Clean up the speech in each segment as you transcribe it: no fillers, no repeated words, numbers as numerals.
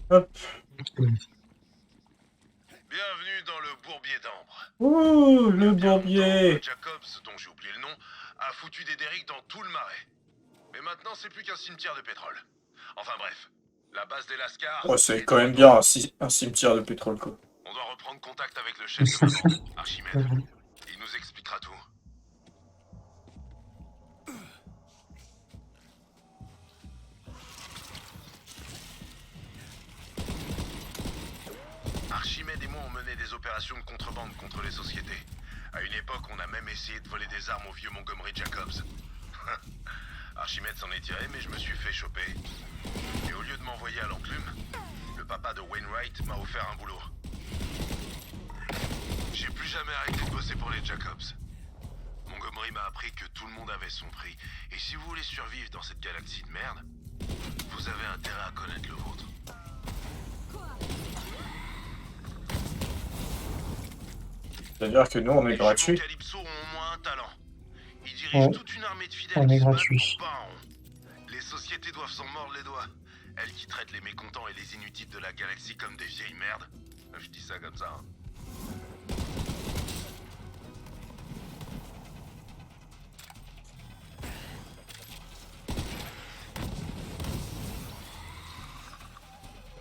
Hop. Bienvenue dans le Bourbier d'Ambre. Ouh, Il y a le bien longtemps, bourbier. Jacobs, dont j'ai oublié le nom, a foutu des derricks dans tout le marais. Mais maintenant, c'est plus qu'un cimetière de pétrole. Enfin bref, la base des Lascars Ouais, c'est est quand de même retour. bien un cimetière de pétrole, quoi. On doit reprendre contact avec le chef de ma bande, Archimède. Il nous expliquera tout. Archimède et moi on mené des opérations de contrebande contre les sociétés. À une époque, on a même essayé de voler des armes au vieux Montgomery Jacobs. Archimède s'en est tiré, mais je me suis fait choper. Et au lieu de m'envoyer à l'enclume, le papa de Wainwright m'a offert un boulot. J'ai plus jamais arrêté de bosser pour les Jacobs. Montgomery m'a appris que tout le monde avait son prix. Et si vous voulez survivre dans cette galaxie de merde, vous avez intérêt à connaître le vôtre. C'est-à-dire que nous, on est Les jumeaux gratuits. Calypso ont au moins un talent. Ils dirigent Ouais, toute une armée de fidèles on qui est se battent gratuit. pour pas en rond. Les sociétés doivent s'en mordre les doigts. Elles qui traitent les mécontents et les inutiles de la galaxie comme des vieilles merdes. Je dis ça comme ça, hein.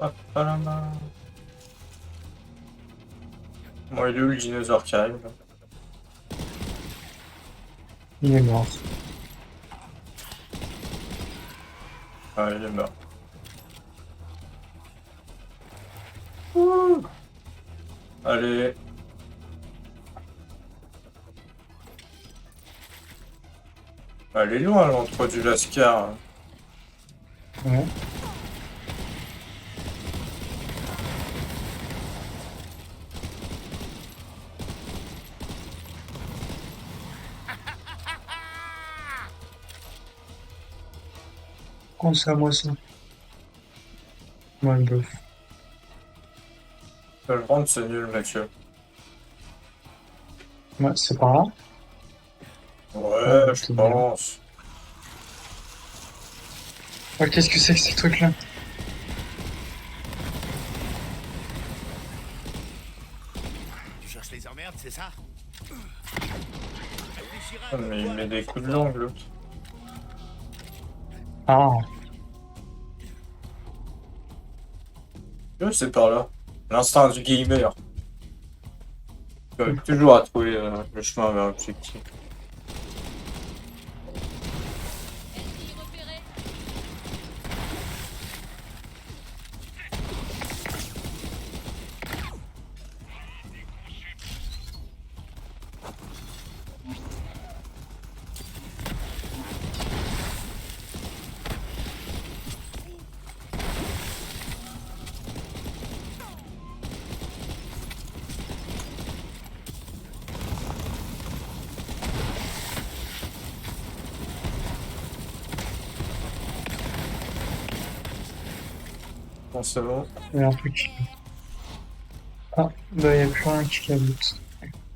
Hop, là. Moi, il est où le dinosaure qui arrive, là? Il est mort. Ah, il est mort. Ouh. Allez. Elle est loin, l'entre du Lascar. Ouais. Quand c'est à moi ça? Ouais, bof. Je peux le prendre, c'est nul, Mathieu. Ouais, c'est par là. Ouais, je C'est bien. pense. Ouais, qu'est-ce que c'est que ces trucs-là? Tu cherches les emmerdes, c'est ça? Ah, mais il met des coups de langue, l'autre. Ah, C'est par là. L'instinct du gamer. Tu arrives toujours à trouver le chemin vers l'objectif. Ennemi repéré. Bon, c'est bon. il y a un truc. Ah, bah il n'y a plus rien qui caboute.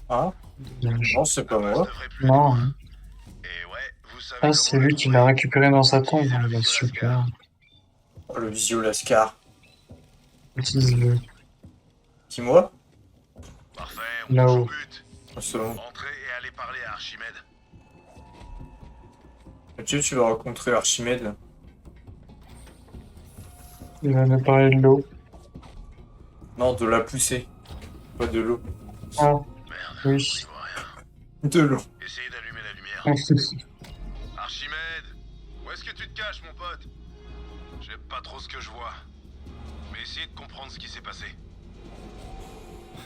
Ah, Dommage. non, c'est pas La base moi. devrait plus être Non, loin. hein. Et ouais, vous savez Ah, comment c'est la lui qui trouver. l'a récupéré dans sa tombe. Utilisez le Bah, visio super. Lascar. Oh, le visio Lascar. Utilise-le. Qui, moi? Parfait, on touche Là-haut. au but. Oh, c'est bon. Entrez et allez parler à Archimède. Mathieu, tu vas rencontrer Archimède, là. Il va nous parler de l'eau. Non, de la poussée. Pas de l'eau. Ah, Merde, on oui. y voit rien. De l'eau. Essayez d'allumer la lumière. Ah, Archimède, où est-ce que tu te caches, mon pote? J'aime pas trop ce que je vois. Mais essayez de comprendre ce qui s'est passé.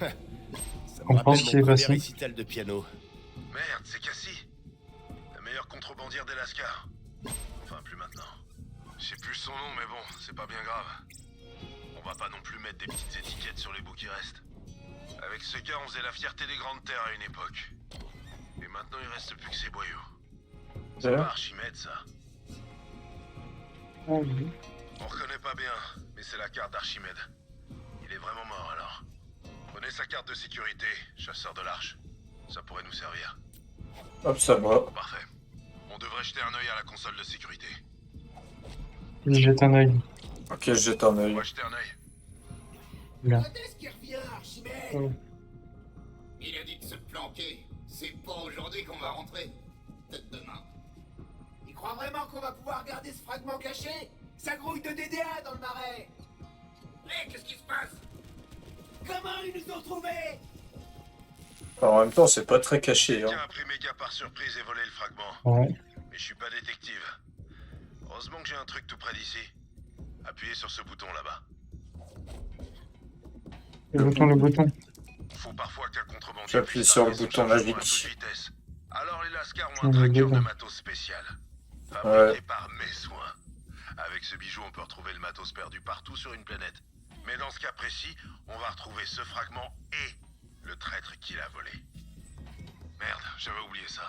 Ça On me pense rappelle qu'il est mon premier passé. récital de piano. Merde, c'est Cassie. La meilleure contrebandière des Lascars. Enfin, plus maintenant. Je sais plus son nom, mais bon, c'est pas bien grave. On va pas non plus mettre des petites étiquettes sur les bouts qui restent. Avec ce gars, on faisait la fierté des grandes terres à une époque. Et maintenant, il reste plus que ses boyaux. C'est D'ailleurs. pas Archimède, ça. Ah, oui. On reconnaît pas bien, mais c'est la carte d'Archimède. Il est vraiment mort, alors. Prenez sa carte de sécurité, chasseur de l'arche. Ça pourrait nous servir. Hop, ça va. Parfait. On devrait jeter un œil à la console de sécurité. Il jette un œil. Ok, je jette un On œil. va jeter un œil. Là. Quand est-ce qu'il revient, Archimède? Oh. Il a dit de se planquer. C'est pas aujourd'hui qu'on va rentrer. Peut-être demain. Il croit vraiment qu'on va pouvoir garder ce fragment caché? Ça grouille de DDA dans le marais. Hé, qu'est-ce qui se passe? Comment ils nous ont trouvés? En même temps, c'est pas très caché. Quelqu'un Hein. a pris Méga par surprise et volé le fragment. Ouais. Mais je suis pas détective. Heureusement que j'ai un truc tout près d'ici. Appuyez sur ce bouton là-bas. Le bouton. Faut parfois qu'un contrebandier J'appuie puisse sur le larguer son bouton chargement magique. à toute vitesse. Alors les Lascars ont On un est tracker de dedans. matos spécial. Fabriqué par mes soins. Avec ce bijou, on peut retrouver le matos perdu partout sur une planète. Mais dans ce cas précis, on va retrouver ce fragment et le traître qui l'a volé. Merde, j'avais oublié ça.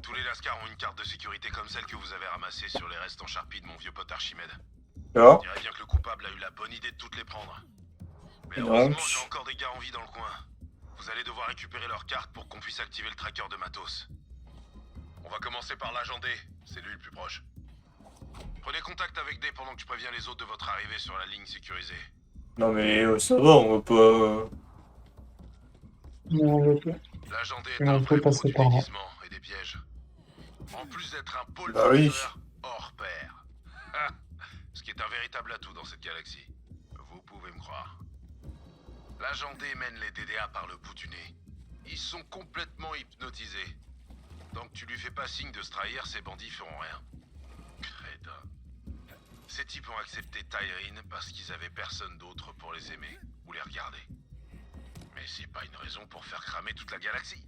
Tous les Lascars ont une carte de sécurité comme celle que vous avez ramassée sur les restes en charpie de mon vieux pote Archimède. Là. Je dirais bien que le coupable a eu la bonne idée de toutes les prendre. Mais Et heureusement, donc j'ai encore des gars en vie dans le coin. Vous allez devoir récupérer leur carte pour qu'on puisse activer le tracker de matos. On va commencer par l'agent D, c'est lui le plus proche. Prenez contact avec D pendant que je préviens les autres de votre arrivée sur la ligne sécurisée. Non mais ça va, on va pas... Non, on va pas. L'agent D Et est on un peut vrai pro passer du par là. déguisement et des pièges. En plus d'être un pôle Bah oui. forceur hors pair. Ah, ce qui est un véritable atout dans cette galaxie. Vous pouvez me croire. L'agent D mène les DDA par le bout du nez. Ils sont complètement hypnotisés. Tant que tu lui fais pas signe de se trahir, ces bandits feront rien. Crétin. Ces types ont accepté Tyrene parce qu'ils avaient personne d'autre pour les aimer ou les regarder. Mais c'est pas une raison pour faire cramer toute la galaxie.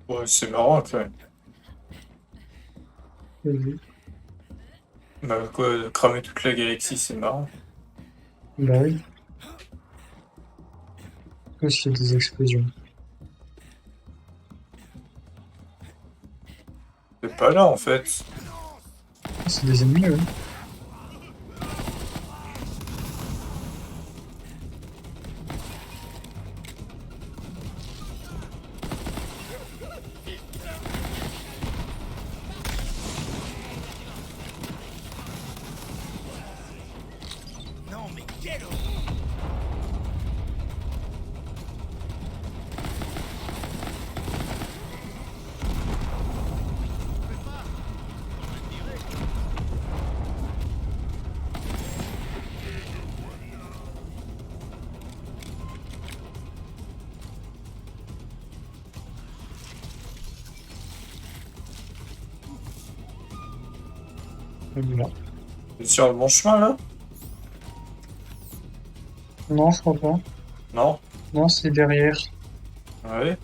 Ouais, c'est marrant quand même. Vas-y. Bah quoi, cramer toute la galaxie, c'est marrant. Bah oui. Aussi des explosions. C'est pas là en fait. C'est des ennemis, eux. Non, mais quel horreur! Là. C'est sur le bon chemin là? Non, je crois pas. Non? Non, c'est derrière. Ouais.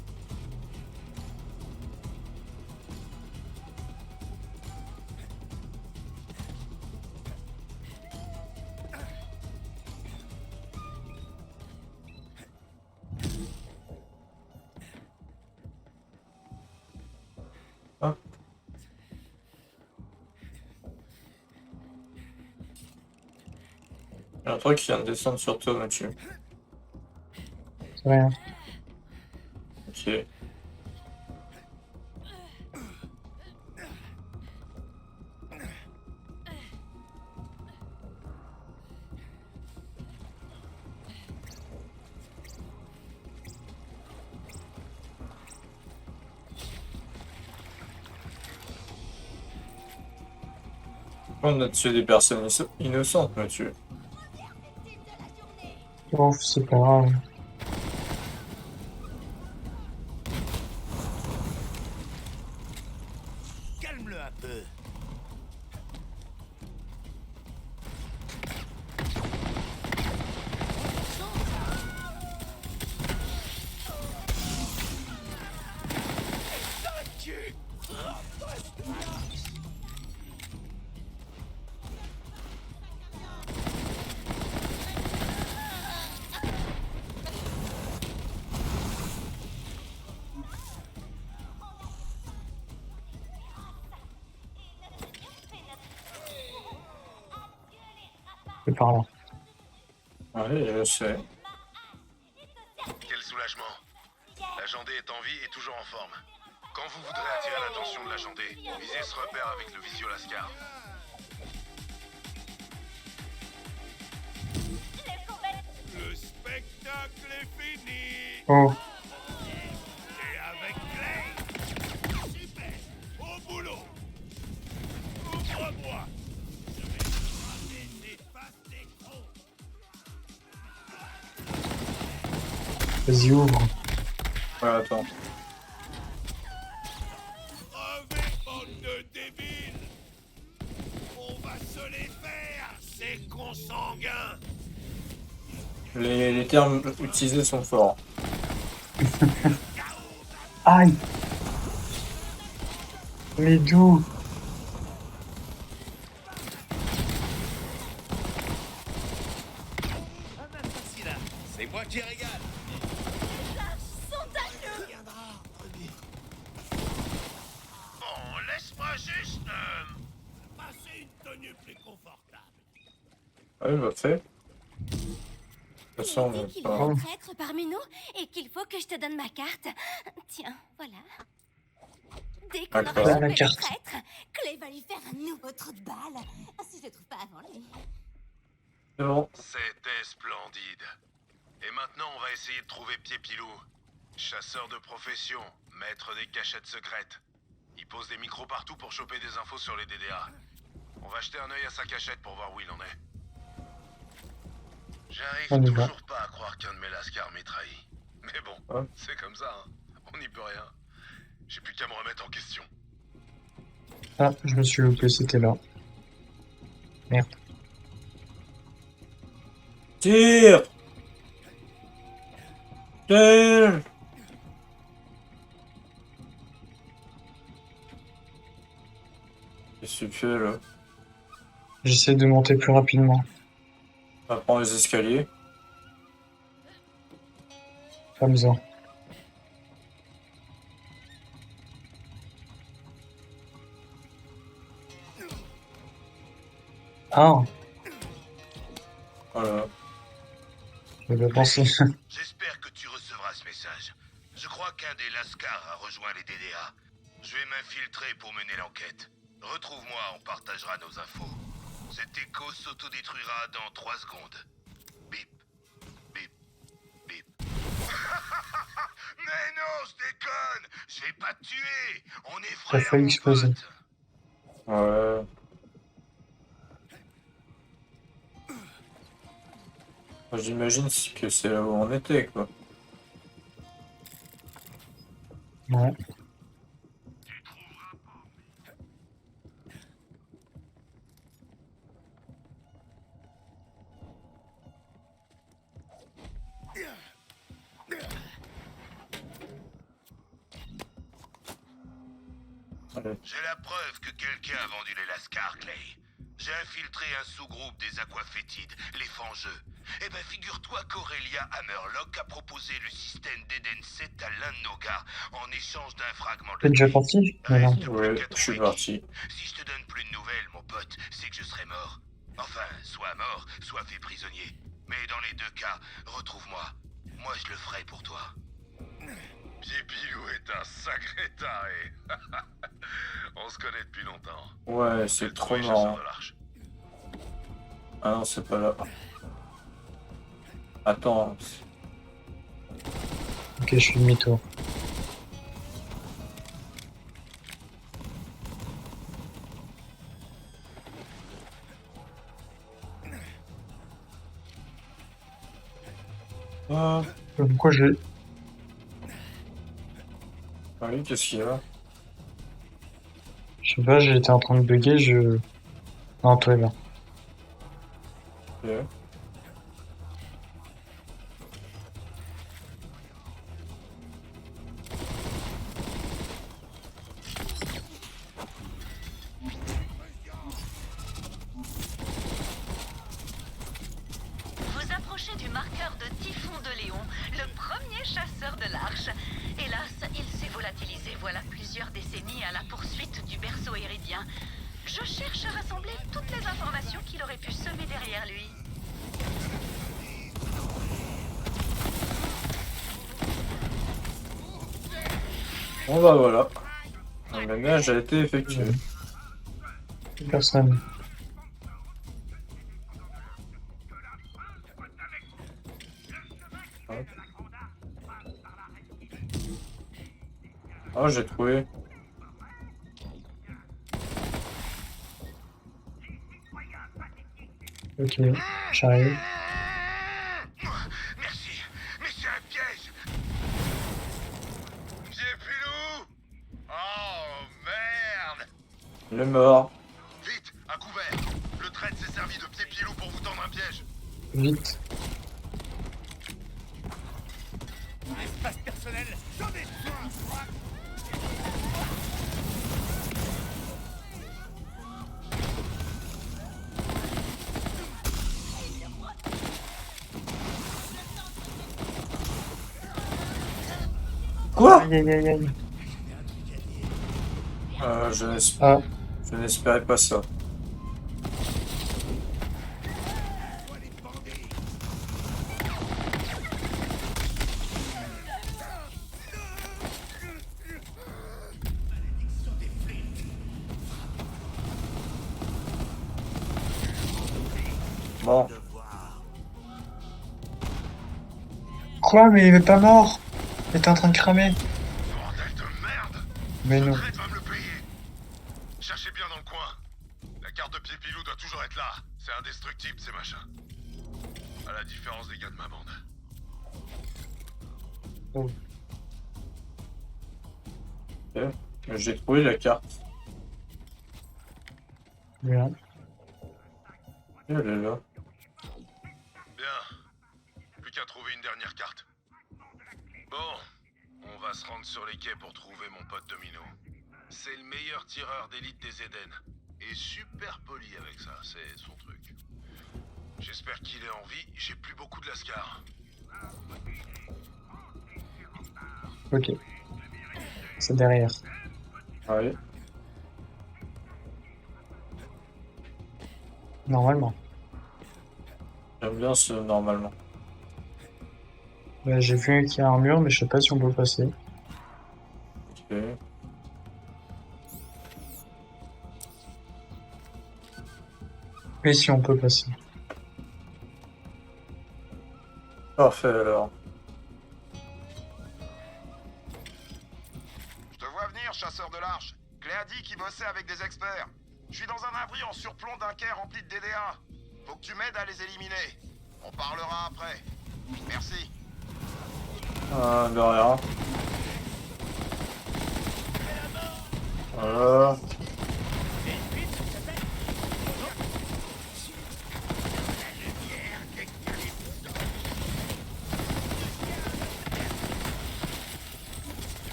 Ah. Il y a un truc qui vient de descendre sur toi, Mathieu. C'est rien. Ok. On a tué des personnes innocentes, Mathieu. Oh, c'est pas grave. Calme-le un peu. C'est par là. Ouais, je sais. Quel soulagement. L'agent D est en vie et toujours en forme. Quand vous voudrez attirer l'attention de l'agent D, visez ce repère avec le visio Lascar. Le spectacle est fini. Oh, Et avec Clay. Super. Au boulot. Ouvre-moi. Je vais frapper tes faces d'écran. vas-y, ouvre. Ouais, attends. Crevez, bande de débiles. On va se les faire, ces consanguins. Les termes utilisés sont forts. Aïe! Mais d'où? C'est moi qui régale. Bon, laisse-moi juste passer une tenue plus confortable. Ouais, bah fait. De toute façon, Il dit qu'il y pas- a un traître parmi nous et qu'il faut que je te donne ma carte. Tiens, voilà. Dès qu'on D'accord. aura La chopé le carte. traître, Clay va lui faire un nouveau trou de balle. Si je le trouve pas avant lui. C'est bon. C'était splendide. Et maintenant, on va essayer de trouver Pied-Pilou. Chasseur de profession, maître des cachettes secrètes. Il pose des micros partout pour choper des infos sur les DDA. On va jeter un œil à sa cachette pour voir où il en est. J'arrive On y va. toujours pas à croire qu'un de mes lascars m'ait trahi. Mais bon, Ouais. c'est comme ça, hein. On n'y peut rien. J'ai plus qu'à me remettre en question. Ah, je me suis loupé, c'était là. Merde. Tire! Tire! Qu'est-ce que tu fais là? J'essaie de monter plus rapidement. On va prendre les escaliers. Pas besoin. Ah, Voilà. j'avais pensé. J'espère que tu recevras ce message. Je crois qu'un des lascars a rejoint les DDA. Je vais m'infiltrer pour mener l'enquête. Retrouve-moi, on partagera nos infos. Cet écho s'autodétruira dans 3 secondes. Bip, bip, bip. Mais non, je déconne. Je vais pas te tuer. On est frères, failli mon exploser. pote. Ouais. J'imagine que c'est là où on était, quoi. Ouais. Allez. J'ai la preuve que quelqu'un a vendu les lascars, Clay. J'ai infiltré un sous-groupe des aquafétides, les fangeux. Eh ben, figure-toi qu'Aurélia Hammerlock a proposé le système d'Eden 7 à l'un de nos gars en échange d'un fragment T'es de... déjà parti? Mais non. Reste plus Ouais, qu'à je suis trouver parti. qui. Si je te donne plus de nouvelles, mon pote, c'est que je serai mort. Enfin, soit mort, soit fait prisonnier. Mais dans les deux cas, retrouve-moi. Moi, je le ferai pour toi. Pied-Pilou est un sacré taré. On se connaît depuis longtemps. Ouais, c'est trop marrant. Ah non, c'est pas là. Attends. Ok, je suis demi-tour. Ah, Pourquoi je... oui, qu'est-ce qu'il y a? Je sais pas, j'étais en train de bugger, je... Non, toi, là. Ok. Vous approchez du marqueur de Typhon de Léon, le premier chasseur de l'Arche. Hélas, il s'est volatilisé voilà plusieurs décennies à la poursuite du berceau héridien. Je cherche à rassembler toutes les informations qu'il aurait pu semer derrière lui. Bon bah voilà. Le ménage a été effectué. Personne. Oh, j'ai trouvé. Ok, j'arrive. Merci, mais c'est un piège. Pied Pilou. Oh merde. Il est mort. Vite, à couvert. Le traître s'est servi de Pied Pilou pour vous tendre un piège. Vite. Espace personnel, j'en ai besoin. Quoi? Aïe aïe aïe aïe. Ah, Je n'espérais pas ça. Bon, quoi? Mais il est pas mort. Il était en train de cramer. Bordel de merde. Mais Ce non. traître va me le payer. Cherchez bien dans le coin. La carte de Pied Pilou doit toujours être là. C'est indestructible ces machins. À la différence des gars de ma bande. j'ai trouvé la carte. Bien. Elle est là. Bien. Plus qu'à trouver une dernière carte. Bon, on va se rendre sur les quais pour trouver mon pote Domino. C'est le meilleur tireur d'élite des Éden. Et super poli avec ça, c'est son truc. J'espère qu'il est en vie, j'ai plus beaucoup de lascar. Ok. C'est derrière. Ouais. Normalement. J'aime bien ce normalement. Bah, j'ai vu qu'il y a un mur, mais je sais pas si on peut passer. Ok. Et si on peut passer. Parfait alors. Je te vois venir, chasseur de l'arche. Clé a dit qu'il bossait avec des experts. Je suis dans un abri en surplomb d'un quai rempli de DDA. Faut que tu m'aides à les éliminer. On parlera après. Merci. Ah, de rien. Voilà.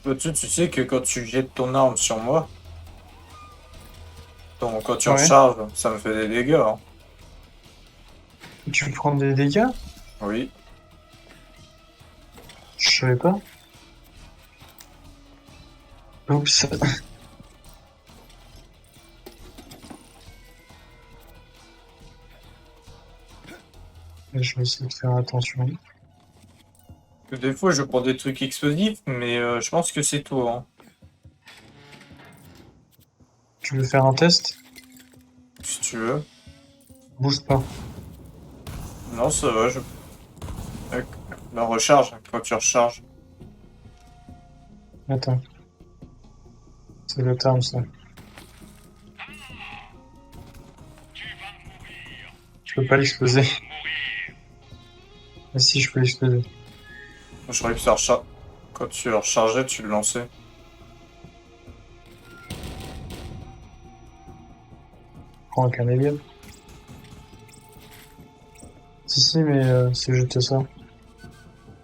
Petit, tu sais que quand tu jettes ton arme sur moi, donc quand tu Ouais. recharges, ça me fait des dégâts. Hein. Tu veux prendre des dégâts? Oui. Je savais pas. Oups. Je vais essayer de faire attention. Des fois, je prends des trucs explosifs, mais je pense que c'est tout. Hein. Tu veux faire un test? Si tu veux. Bouge pas. Non, ça va. La recharge, quand tu recharges. Attends. C'est le terme, ça. Je peux pas l'exploser. Ah si, je peux l'exploser. Je croyais que ça recharge. Quand tu le rechargeais, tu le lançais. Prends un canadien. Si, mais c'est juste ça.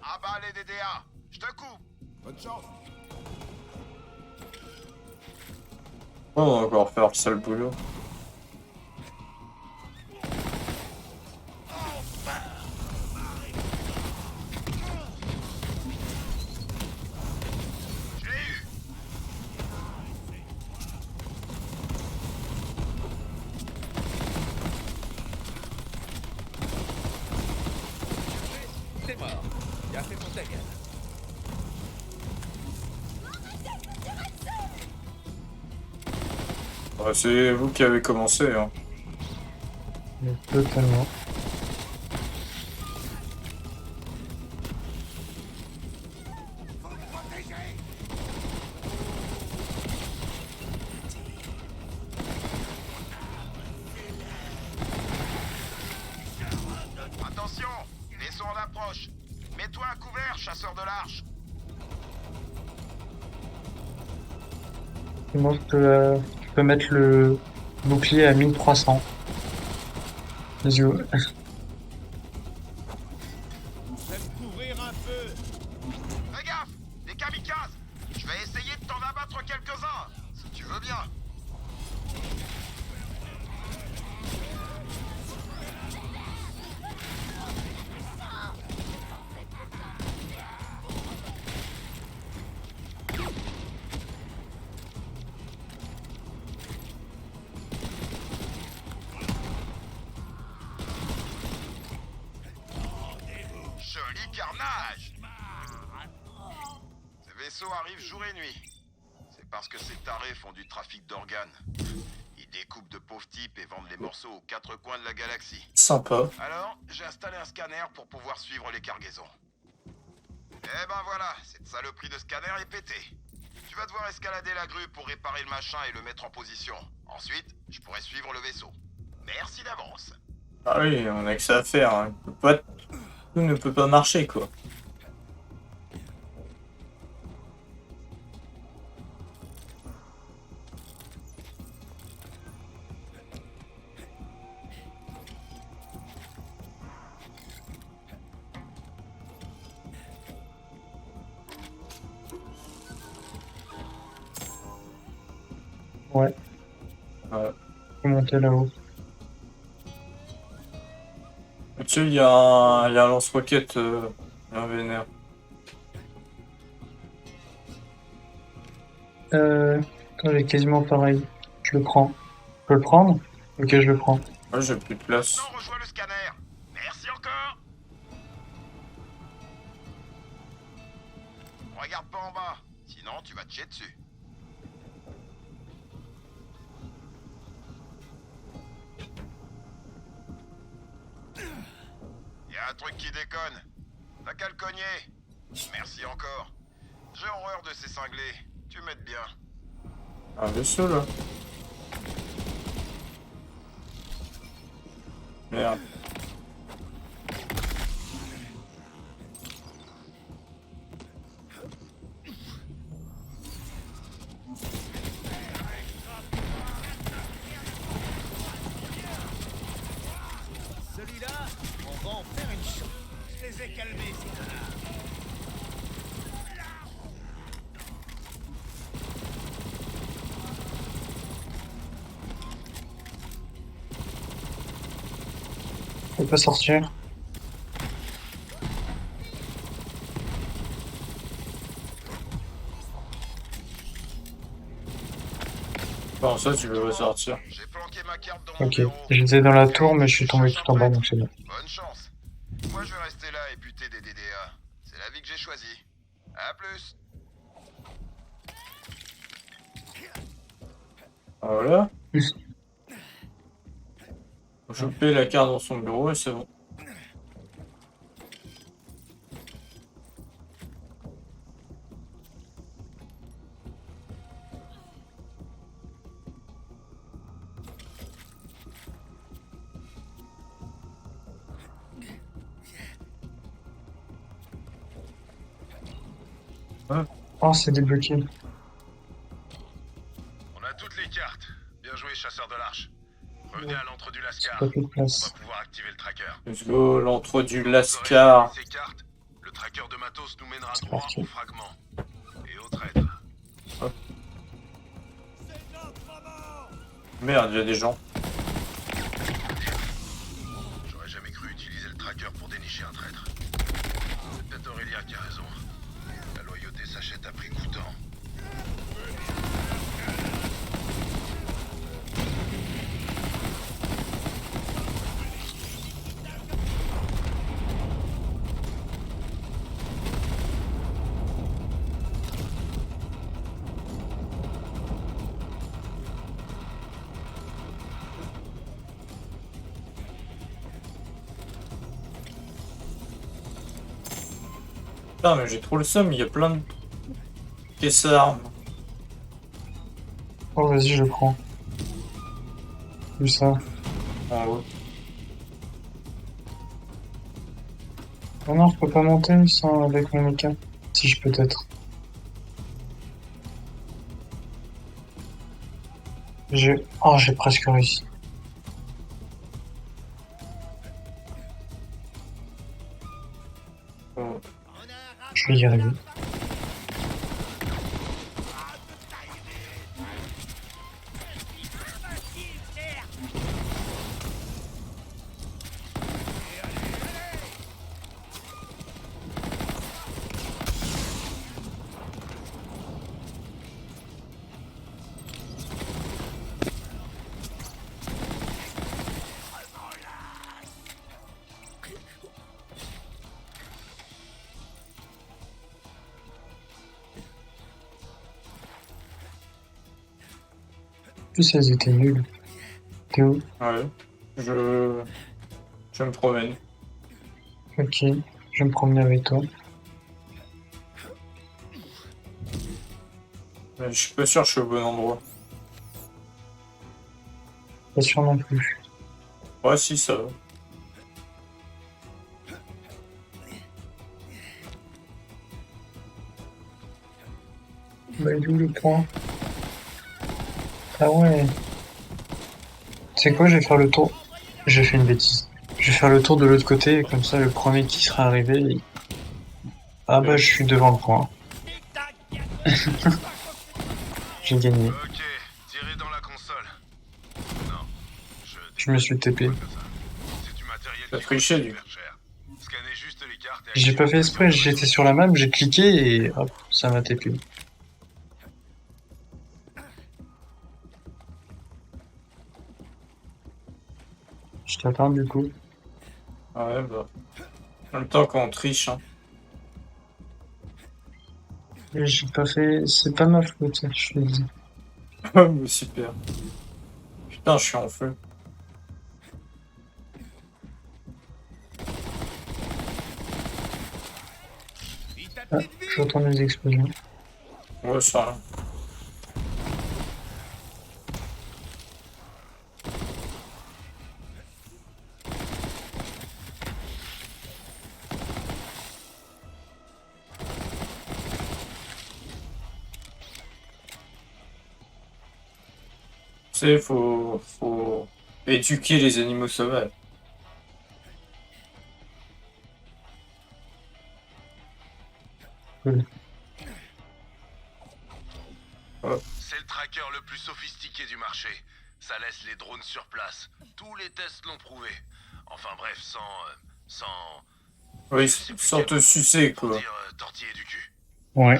Ah bah les DDA, je te coupe. Bonne chance. On va encore faire le sale boulot. Je l'ai eu. C'est mort. Il a fait mon ta gueule. Ouais, c'est vous qui avez commencé. Hein. Mais totalement. Attention, vaisseau en approche. Mets-toi à couvert, chasseur de l'arche. Sinon, je peux mettre le bouclier à 1300. Les yeux. Faites couvrir un peu. Fais gaffe, des kamikazes. Je vais essayer de t'en abattre quelques-uns, si tu veux bien. Joli carnage! Ces vaisseaux arrivent jour et nuit. C'est parce que ces tarés font du trafic d'organes. Ils découpent de pauvres types et vendent les morceaux aux quatre coins de la galaxie. Sympa. Alors, j'ai installé un scanner pour pouvoir suivre les cargaisons. Eh ben voilà, cette saloperie de scanner est pétée. Tu vas devoir escalader la grue pour réparer le machin et le mettre en position. Ensuite, je pourrai suivre le vaisseau. Merci d'avance. Ah oui, on a que ça à faire. Hein. Tout ne peut pas marcher, quoi. Ouais. Ouais. Faut monter là-haut. Au-dessus, il y a un lance-roquette un vénère. Attends, j'ai quasiment pareil. Je le prends. Je peux le prendre? Ok, je le prends. Ouais, j'ai plus de place. Non, rejoins le scanner. Merci encore. Regarde pas en bas, sinon tu vas te jeter dessus. Y a un truc qui déconne. T'as qu'à le cogner. Merci encore. J'ai horreur de ces cinglés. Tu m'aides bien. Un vaisseau, là. Merde. Celui-là, on va en faire une chose. Je les ai calmés, ces connards. Je peux pas sortir. Bon, ça, tu peux ressortir. J'ai planqué ma carte dans mon Ok. bureau. J'étais dans la tour, mais je suis tombé tout en bas, donc c'est bon. Bonne chance. Moi, je vais rester là et buter des DDA. C'est la vie que j'ai choisie. À plus. Ah, voilà. Faut choper la carte dans son bureau et c'est bon. Oh, c'est débloqué. On a toutes les cartes. Bien joué, chasseur de l'arche. Revenez à l'entre du Lascar. Pas plus de On place. va pouvoir activer le tracker. Let's go, l'entre du Vous aurez Lascar. activé ces cartes, le tracker de matos nous mènera C'est droit parti. au fragment. Et au traître. Merde, il y a des gens. J'aurais jamais cru utiliser le tracker pour dénicher un traître. C'est peut-être Aurélia qui a raison. La loyauté s'achète à prix coûtant. Putain, mais j'ai trop le seum, il y a plein de caisses à armes. Oh, vas-y, je le prends. Vu ça. En haut. Oh non, je peux pas monter sans avec mon mecha. Si je peux peut-être. Oh, j'ai presque réussi. Bon. Je vais y arriver. En plus, elles étaient nulles. T'es où? Ouais. Je me promène. Ok, je vais me promener avec toi. Mais je suis pas sûr que je suis au bon endroit. Pas sûr non plus. Ouais, si, ça va. Bah, il est où le point? Ah ouais. C'est quoi, je vais faire le tour. J'ai fait une bêtise. Je vais faire le tour de l'autre côté, et comme ça, le premier qui sera arrivé... Ah bah, je suis devant le point. J'ai gagné. Ok, tirez dans la console. Non, Je me suis TP. c'est du matériel T'as qui triché, coûte lui. super cher. Scannez juste les cartes et J'ai pas fait exprès, j'étais sur la map, j'ai cliqué et hop, ça m'a TP. Je t'attends du coup. Ouais, bah. En même temps qu'on triche, hein. Et j'ai pas fait... C'est pas ma faute, je te le dis. Mais super. Putain, je suis en feu. Ah, j'entends des explosions. Ouais, ça. Tu sais, faut éduquer les animaux sauvages. Cool. C'est le tracker le plus sophistiqué du marché. Ça laisse les drones sur place. Tous les tests l'ont prouvé. Enfin bref, sans Oui, sans te sucer, pour quoi. dire tortiller du cul. Ouais.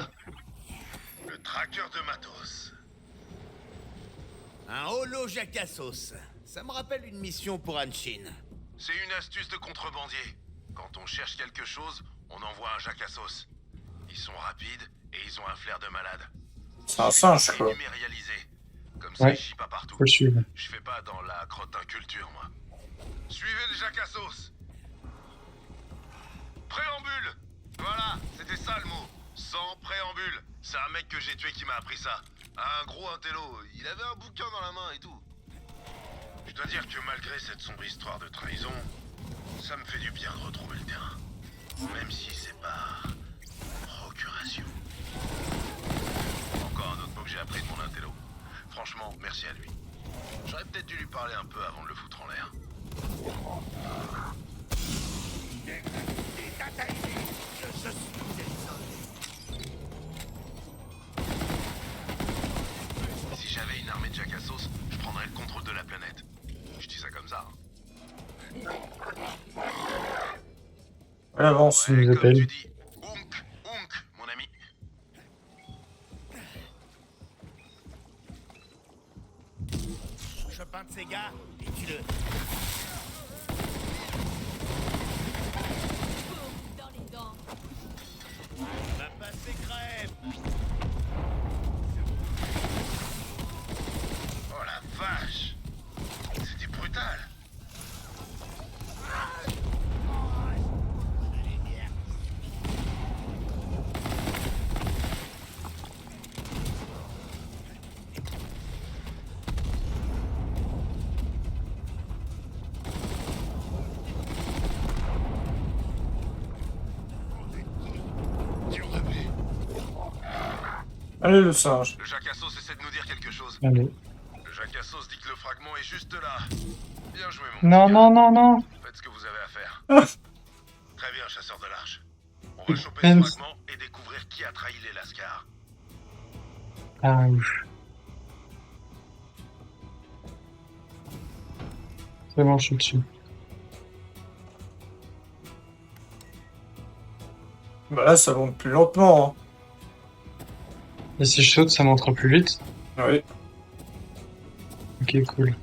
Le tracker de matos. Un holo jacassos. Ça me rappelle une mission pour Anshin. C'est une astuce de contrebandier. Quand on cherche quelque chose, on envoie un jacassos. Ils sont rapides et ils ont un flair de malade. C'est un singe, C'est quoi. numérialisé. Comme ça, Ouais. il chie pas partout. Faut le suivre. Je fais pas dans la crotte-culture, moi. Suivez le jacassos. Préambule. Voilà, c'était ça le mot. Sans préambule. C'est un mec que j'ai tué qui m'a appris ça. Un gros intello. Il avait un bouquin dans la main et tout. Je dois dire que malgré cette sombre histoire de trahison, ça me fait du bien de retrouver le terrain. Même si c'est par procuration. Encore un autre mot que j'ai appris de mon intello. Franchement, merci à lui. J'aurais peut-être dû lui parler un peu avant de le foutre en l'air. Si j'avais une armée de jacassos, je prendrais le contrôle de la planète. Je dis ça comme ça. Hein. Ouais, avance. nous Comme appelle. tu dis, ounk, mon ami. Chope un de ces gars et tue-le. Dans les dents. On a passé crève. Oh la vache. C'était brutal. Allez, le singe. Le Jacassos essaie de nous dire quelque chose. Allez. Le Jacassos dit que le fragment est juste là. Bien joué, mon Non, petit non, gars. non, non. Faites ce que vous avez à faire. Ah. Très bien, chasseur de l'arche. On va choper Même- ce fragment et découvrir qui a trahi les Lascars. Ah oui. C'est bon, je suis dessus. Bah là, ça monte plus lentement. Et si je saute, ça montera plus vite. Hein. Oui. Ok, cool.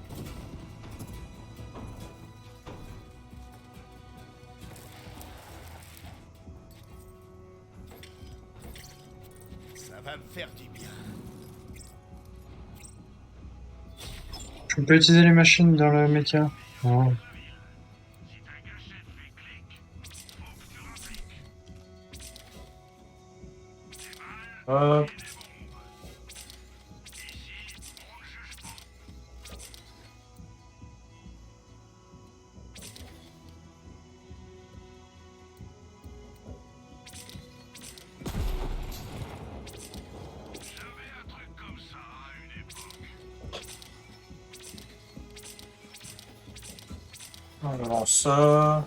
Ça va me faire du bien. Je peux pas utiliser les machines dans le méca. Non. Hop. On lance ça.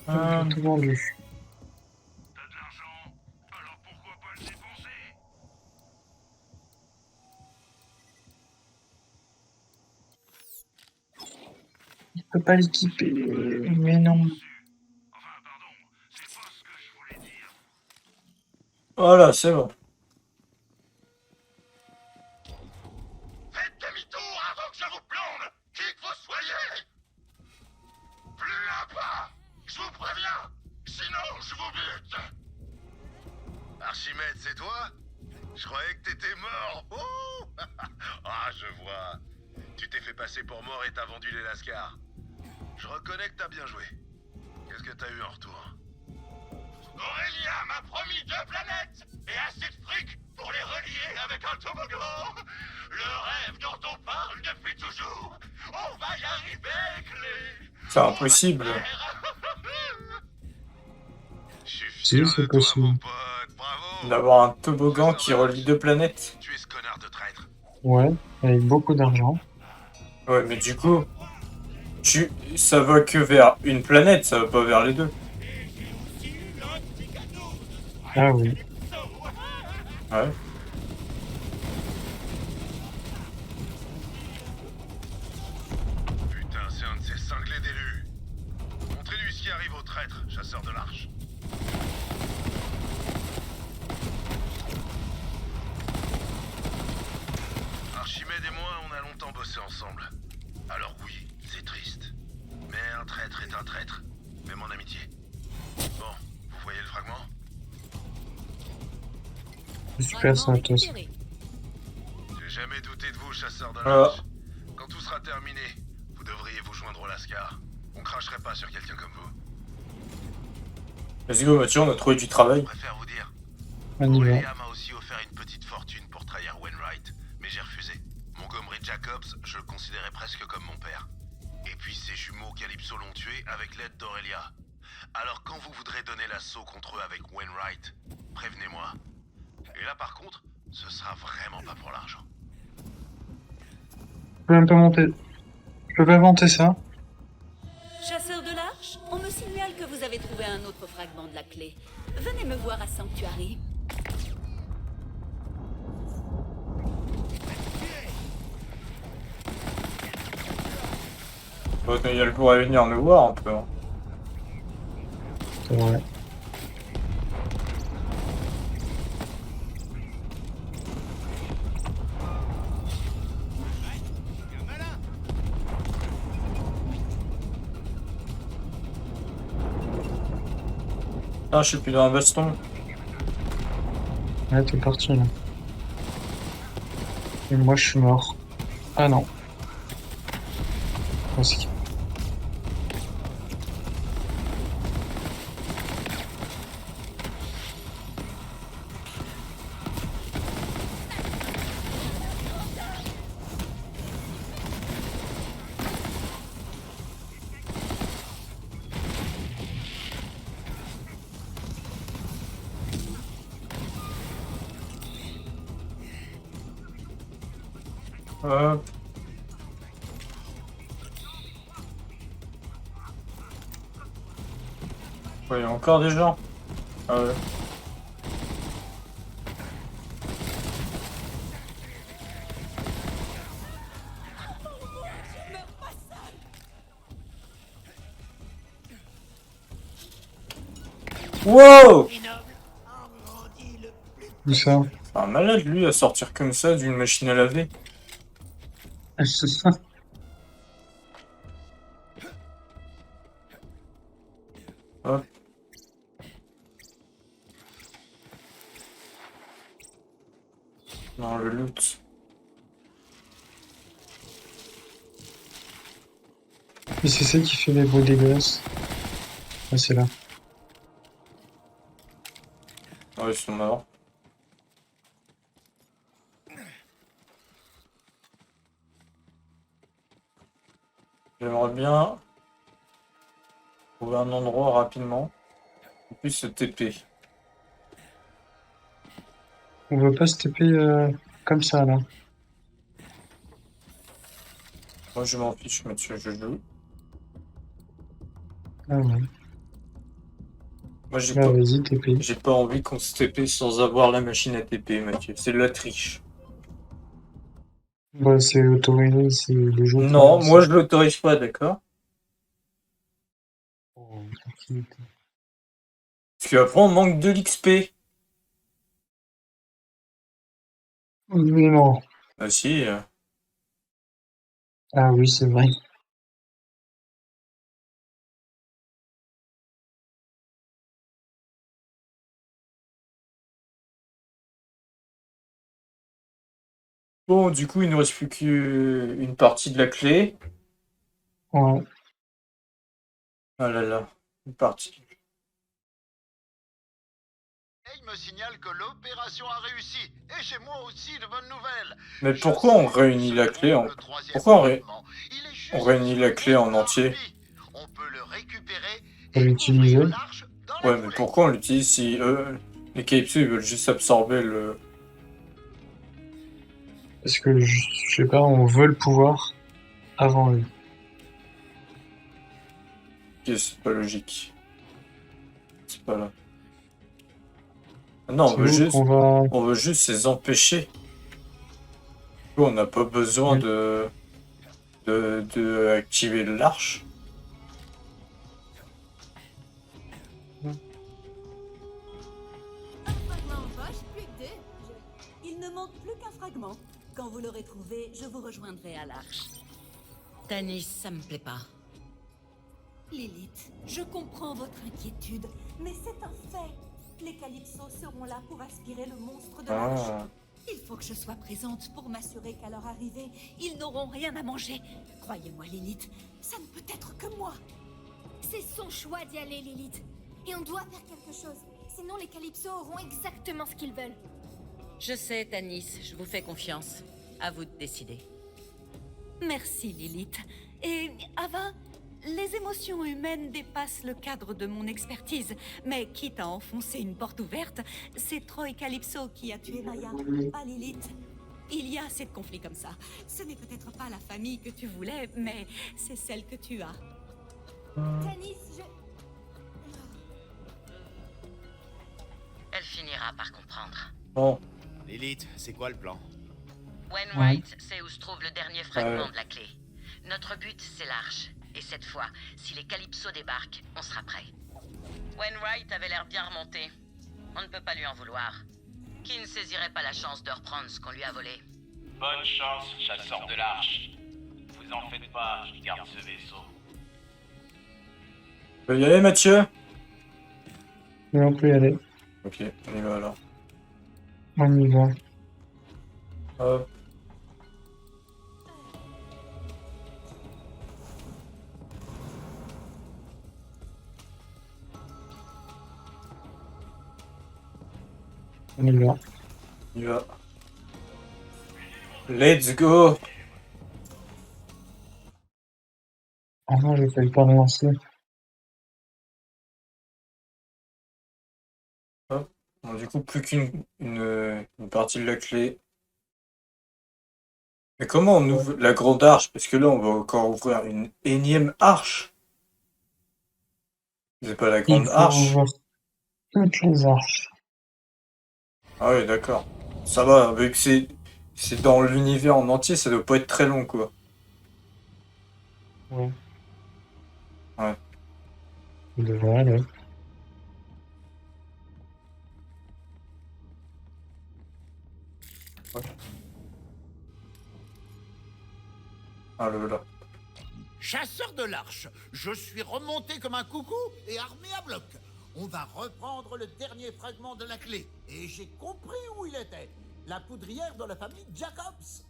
J'ai tout vendu. Je peux pas l'équiper. Mais non. Voilà, c'est bon. Faites demi-tour avant que je vous plombe, qui que vous soyez. Plus un pas, je vous préviens, sinon je vous bute. Archimède, c'est toi? Je croyais que t'étais mort. Oh ah, je vois. Tu t'es fait passer pour mort et t'as vendu les Lascars. Je reconnais que t'as bien joué. Qu'est-ce que t'as eu en retour? Aurélia m'a promis 2 planètes et assez de fric pour les relier avec un toboggan. Le rêve dont on parle depuis toujours. On va y arriver, Clé. C'est impossible. Je suis Si, fier c'est de toi, possible. mon pote. Bravo. D'avoir un toboggan qui relie 2 planètes. Tu es ce connard de traître. Ouais, avec beaucoup d'argent. Ouais, mais du coup, ça va que vers une planète, ça va pas vers les deux. Ah oui. Ouais. Putain, c'est un de ces cinglés d'élus. Montrez-lui ce qui arrive au traître, chasseur de l'arche. Archimède et moi, on a longtemps bossé ensemble. Alors oui, c'est triste. Mais un traître est un traître. Même en amitié. Bon, vous voyez le fragment? Super Santos. J'ai jamais douté de vous, chasseur de Ah. l'arche. Quand tout sera terminé, vous devriez vous joindre au Lascar. On cracherait pas sur quelqu'un comme vous. Let's go, Mathieu, on a trouvé du travail. Je préfère vous dire, On y va. Aurélia m'a aussi offert une petite fortune pour trahir Wainwright, mais j'ai refusé. Montgomery Jacobs, je le considérais presque comme mon père. Et puis ses jumeaux Calypso l'ont tué avec l'aide d'Aurélia. Alors quand vous voudrez donner l'assaut contre eux avec Wainwright, prévenez-moi. Et là par contre, ce sera vraiment pas pour l'argent. Je peux même pas monter. Je peux pas monter ça. Chasseur de l'arche, on me signale que vous avez trouvé un autre fragment de la clé. Venez me voir à Sanctuary. Elle pourrait venir nous voir un peu. Hein. C'est vrai. Ah, je suis plus dans un baston. Ouais, t'es parti là. Et moi, je suis mort. Ah non. Aussi. Hop. Ouais, il y a encore des gens. Ah ouais. Wow! Où ça? C'est un malade lui à sortir comme ça d'une machine à laver. Hop. Dans le loot. Et c'est ça qui fait les bruits dégueulasses. Ah, c'est là. Ouais, ils sont morts. J'aimerais bien trouver un endroit rapidement. En plus, se TP. On veut pas se taper comme ça, là. Moi, je m'en fiche, monsieur, je joue. Ah ouais. Moi, Là, vas-y, TP. j'ai pas envie qu'on se TP sans avoir la machine à TP, Mathieu. C'est de la triche. Bah, c'est autorisé, c'est le jeu. Non, moi, je l'autorise pas, d'accord? Oh, tranquillité. Parce qu'après, on manque de l'XP. Mais non. Ah si. Ah oui, c'est vrai. Bon, du coup, il ne reste plus qu'une partie de la clé. Ouais. Ah là là, une partie. Il me signale que l'opération a réussi. Et chez moi aussi, de bonnes nouvelles. Mais Je pourquoi on sais réunit où la se clé en... trouve le troisième Pourquoi fragment. Il est juste on réunit sur la le clé en bout d'un entier? rubis. On peut le récupérer Faut et l'utiliser. ouvrir l'arche dans la Ouais, mais foulée. pourquoi on l'utilise si les Calypso ils veulent juste absorber le... Parce que, je sais pas, on veut le pouvoir avant eux. Ok, c'est pas logique. C'est pas là. Ah non, C'est où qu'on va... on veut juste les empêcher. Du coup, on n'a pas besoin Oui. de activer l'arche. Fragment en poche, plus que deux. Il ne manque plus qu'un fragment. Quand vous l'aurez trouvé, je vous rejoindrai à l'arche. Tanis, ça me plaît pas. Lilith, je comprends votre inquiétude, mais c'est un fait. Les Calypsos seront là pour aspirer le monstre de l'arche. Ah. Il faut que je sois présente pour m'assurer qu'à leur arrivée, ils n'auront rien à manger. Croyez-moi, Lilith, ça ne peut être que moi. C'est son choix d'y aller, Lilith. Et on doit faire quelque chose. Sinon, les Calypso auront exactement ce qu'ils veulent. Je sais, Tanis, je vous fais confiance. À vous de décider. Merci, Lilith. Et Ava, les émotions humaines dépassent le cadre de mon expertise. Mais quitte à enfoncer une porte ouverte, c'est Troy Calypso qui a tué Maya, pas Lilith. Il y a assez de conflits comme ça. Ce n'est peut-être pas la famille que tu voulais, mais c'est celle que tu as. Tanis, Elle finira par comprendre. Bon, Lilith, c'est quoi le plan? Wainwright sait où se trouve le dernier fragment de la clé. Notre but, c'est l'arche. Et cette fois, si les Calypso débarquent, on sera prêt. Wainwright avait l'air bien remonté. On ne peut pas lui en vouloir. Qui ne saisirait pas la chance de reprendre ce qu'on lui a volé? Bonne chance, chasseur de l'arche. Vous en faites pas, je garde ce vaisseau. on peut y aller, Mathieu? Oui, on peut y aller. Ok, on y va alors. On y va. Hop. On y va. On y va. Let's go! Ah non, j'ai failli pas relancer. Hop. Bon, du coup, plus qu'une une partie de la clé. Mais comment on ouvre la grande arche? Parce que là, on va encore ouvrir une énième arche. C'est pas la Il grande faut arche? ouvrir toutes les arches. Ah oui, d'accord. Ça va, vu que c'est dans l'univers en entier, ça doit pas être très long, quoi. Ouais. Ouais. Il devrait aller. Ah là là. Chasseur de l'Arche, je suis remonté comme un coucou et armé à bloc. On va reprendre le dernier fragment de la clé. Et j'ai compris où il était. La poudrière de la famille Jacobs.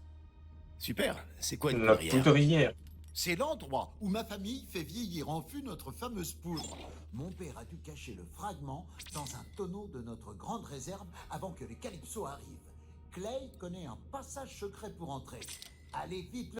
Super, c'est quoi une La poudrière? poudrière. C'est l'endroit où ma famille fait vieillir en fût notre fameuse poudre. Mon père a dû cacher le fragment dans un tonneau de notre grande réserve avant que les Calypso arrivent. Clay connaît un passage secret pour entrer. Allez vite